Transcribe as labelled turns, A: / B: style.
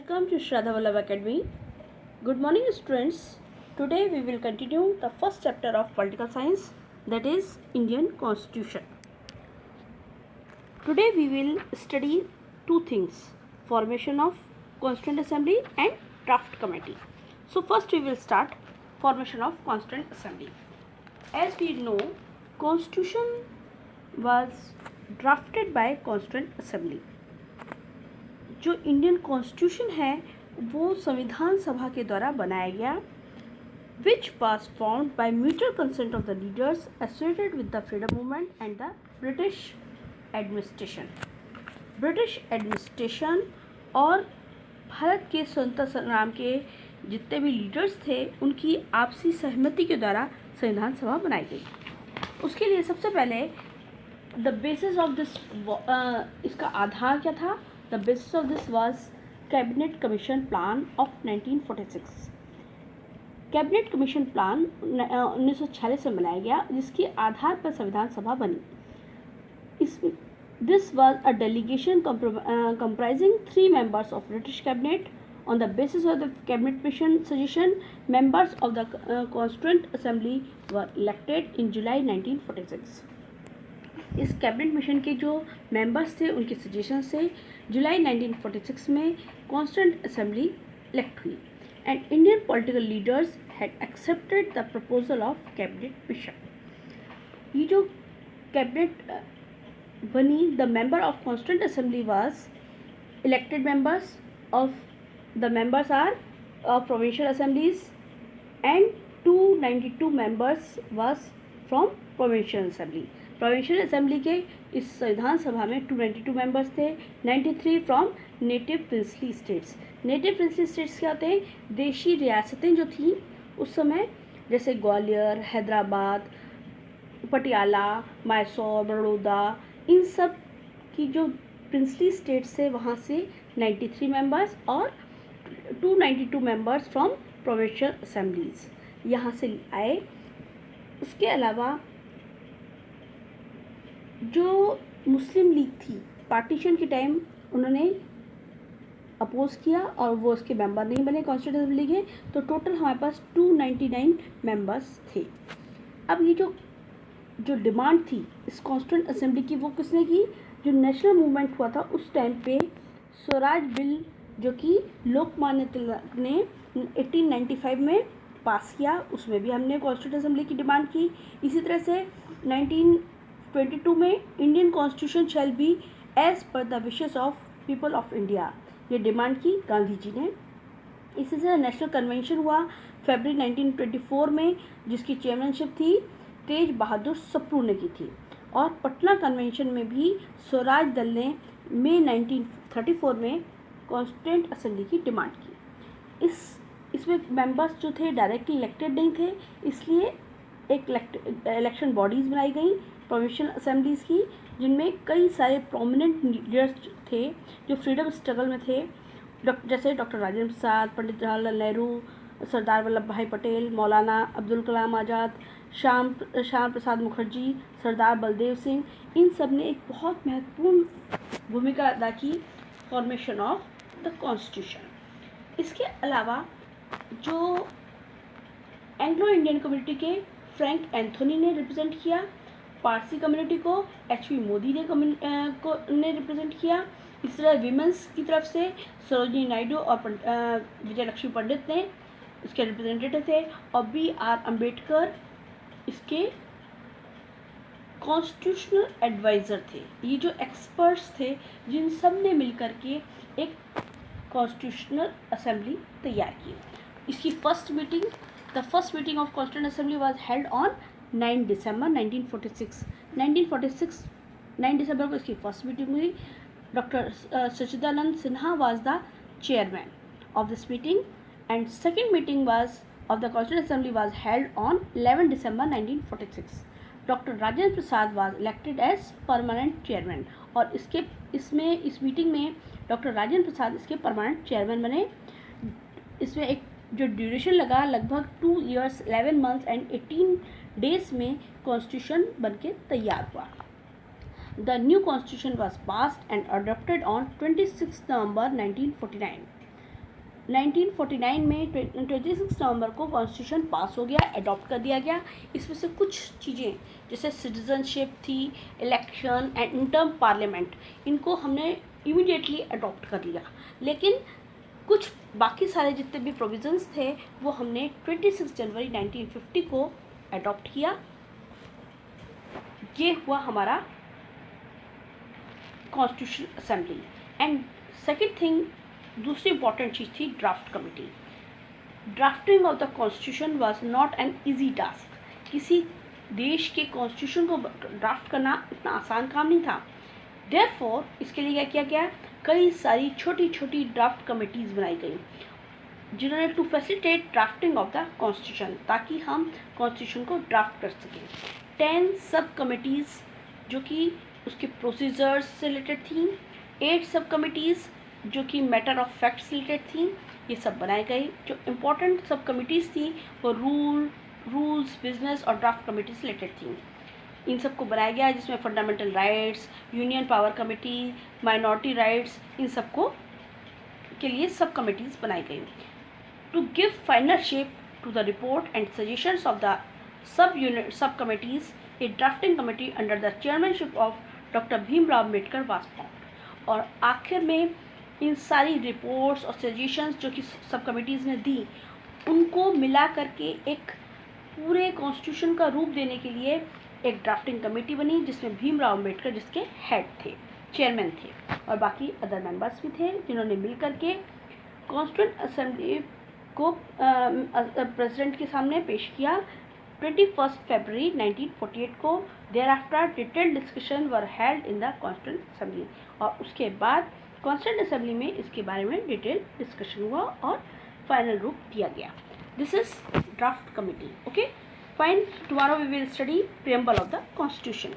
A: Welcome to Shraddha Vallabh Academy. Good morning, students. Today we will continue the first chapter of political science, that is Indian Constitution. Today we will study two things: formation of Constituent Assembly and draft committee. So first we will start formation of Constituent Assembly. As we know, Constitution was drafted by Constituent Assembly. जो Indian constitution है वो संविधान सभा के द्वारा बनाया गया, which was formed by mutual consent of the leaders associated with the freedom movement and the British administration. British administration और भारत के स्वतंत्रता संग्राम के जितने भी लीडर्स थे उनकी आपसी सहमति के द्वारा संविधान सभा बनाई गई. उसके लिए सबसे पहले द बेसिस ऑफ दिस, इसका आधार क्या था? The basis of this was Cabinet Commission Plan of 1946. Cabinet commission plan 1946 में बनाया गया, जिसके आधार पर संविधान सभा बनी. This was a delegation comprising 3 members of British Cabinet. On the basis of the Cabinet Mission suggestion, members of the Constituent Assembly were elected in July 1946. इस cabinet mission के जो मेंबर्स थे उनके सजेशन से जुलाई 1946 में कॉन्स्टिट्यूएंट असेंबली इलेक्ट हुई and Indian political leaders had accepted the proposal of cabinet mission. ये जो कैबिनेट बनी, the member of constituent assembly was elected members of the members are of provincial assemblies and 292 members was from provincial assembly. Provincial assembly के इस संविधान सभा में 292 members थे. 93 from native princely states. Native princely states क्या होते हैं? देशी रियासतें जो थी उस समय, जैसे ग्वालियर, हैदराबाद, पटियाला, मैसूर, बड़ौदा, इन सब की जो प्रिंसली स्टेट्स थे वहाँ से 93 मेंबर्स और 292 मेंबर्स फ्रॉम प्रोविंशियल असेंबलीज यहाँ से आए. उसके अलावा जो मुस्लिम लीग थी, पार्टीशन के टाइम उन्होंने अपोज किया और वो उसके मेंबर नहीं बने कॉन्स्टिट्यूएंट असेंबली के. तो टोटल हमारे पास 299 मेंबर्स थे. अब ये जो डिमांड थी इस कॉन्स्टिट्यूएंट असेंबली की, वो किसने की? जो नेशनल मूवमेंट हुआ था उस टाइम पे स्वराज बिल, जो कि लोकमान्य तिलक ने 1895 में पास किया, उसमें भी हमने कॉन्स्टिट्यूएंट असेंबली की डिमांड की. इसी तरह से 1922 में Indian constitution shall be as per the wishes of people of India, ये डिमांड की गांधी जी ने. इसी से नेशनल कन्वेंशन हुआ फरवरी 1924 में, जिसकी चेयरमैनशिप थी तेज बहादुर सप्रू ने की थी. और पटना कन्वेंशन में भी स्वराज दल ने मई 1934 में कॉन्स्टिट्यूएंट असेंबली की डिमांड की. इसमें मेंबर्स जो थे डायरेक्टली इलेक्टेड नहीं थे, इसलिए एक इलेक्शन बॉडीज़ बनाई गई प्रोविंशियल असेंबलीज़ की, जिनमें कई सारे प्रोमिनेंट लीडर्स थे जो फ्रीडम स्ट्रगल में थे, जैसे डॉक्टर राजेंद्र प्रसाद, पंडित जवाहरलाल नेहरू, सरदार वल्लभ भाई पटेल, मौलाना अब्दुल कलाम आज़ाद, श्याम प्रसाद मुखर्जी, सरदार बलदेव सिंह. इन सब ने एक बहुत महत्वपूर्ण भूमिका अदा की फॉर्मेशन ऑफ द कॉन्स्टिट्यूशन. इसके अलावा जो एंग्लो इंडियन कम्युनिटी के फ्रैंक एंथोनी ने रिप्रेजेंट किया, पारसी कम्युनिटी को एच.वी. मोदी ने रिप्रेजेंट किया. इस तरह विमेंस की तरफ से सरोजिनी नायडू और विजय लक्ष्मी पंडित ने इसके रिप्रेजेंटेटिव थे, और B.R. अम्बेडकर इसके कॉन्स्टिट्यूशनल एडवाइज़र थे. ये जो एक्सपर्ट्स थे जिन सब ने मिलकर के एक कॉन्स्टिट्यूशनल असेंबली तैयार की. इसकी the first meeting of constituent assembly was held on 9 December 1946. 9 दिसंबर को इसकी फर्स्ट मीटिंग हुई. Doctor Sachchidananda Sinha was the chairman of this meeting and second meeting was of the constituent assembly was held on 11 December 1946. Doctor Rajendra Prasad was elected as permanent chairman, और इस meeting में doctor Rajendra प्रसाद इसके permanent chairman बने. इसमें एक जो duration लगा, लगभग 2 years 11 months एंड 18 days में कॉन्स्टिट्यूशन बनके तैयार हुआ. The new constitution was passed and adopted on 26 November 1949. 1949 में 26 नवंबर को कॉन्स्टिट्यूशन पास हो गया, अडॉप्ट कर दिया गया। इसमें से कुछ चीज़ें जैसे सिटीजनशिप थी, इलेक्शन एंड इंटर्म पार्लियामेंट, इनको हमने इमीडिएटली अडॉप्ट कर लिया, लेकिन कुछ बाकी सारे जितने भी प्रोविजंस थे वो हमने 26 जनवरी 1950 को अडॉप्ट किया। ये हुआ हमारा constitution assembly. And second thing, दूसरी इंपॉर्टेंट चीज़ थी draft committee. Drafting of the constitution was not an easy task. किसी देश के कॉन्स्टिट्यूशन को ड्राफ्ट करना इतना आसान काम नहीं था। देयरफॉर इसके लिए क्या किया गया, कई सारी छोटी छोटी ड्राफ्ट कमेटीज़ बनाई गई जिन्होंने to facilitate drafting of the constitution, ताकि हम कॉन्स्टिट्यूशन को ड्राफ्ट कर सकें। 10 सब कमिटीज़ जो कि उसके प्रोसीजर्स से रिलेटेड थी, 8 सब कमिटीज़ जो कि मैटर ऑफ फैक्ट से रिलेटेड थी, ये सब बनाए गए। जो इम्पोर्टेंट सब कमिटीज़ थी वो रूल्स, बिजनेस और ड्राफ्ट कमेटी से रिलेटेड थी। इन सबको बनाया गया, जिसमें fundamental rights, union power committee, minority rights, इन सबको के लिए सब कमिटीज़ बनाई गई। To give final shape to the report and suggestions of the sub committees, a drafting committee under the chairmanship of doctor Bhimrao Ambedkar was formed. और आखिर में इन सारी रिपोर्ट्स और सजेशंस जो कि सब कमिटीज़ ने दी, उनको मिला करके एक पूरे कॉन्स्टिट्यूशन का रूप देने के लिए एक ड्राफ्टिंग कमेटी बनी, जिसमें भीमराव अम्बेडकर जिसके हेड थे, चेयरमैन थे, और बाकी अदर मेंबर्स भी थे, जिन्होंने मिल करके कॉन्स्टिट्यूंट असेंबली को प्रेसिडेंट के सामने पेश किया 21 फरवरी 1948 को। Thereafter detailed discussion were held in the constituent assembly, और उसके बाद कॉन्स्टिट्यूंट असेंबली में इसके बारे में डिटेल डिस्कशन हुआ और फाइनल रूप दिया गया। This is draft committee. Okay, fine, tomorrow we will study preamble of the constitution.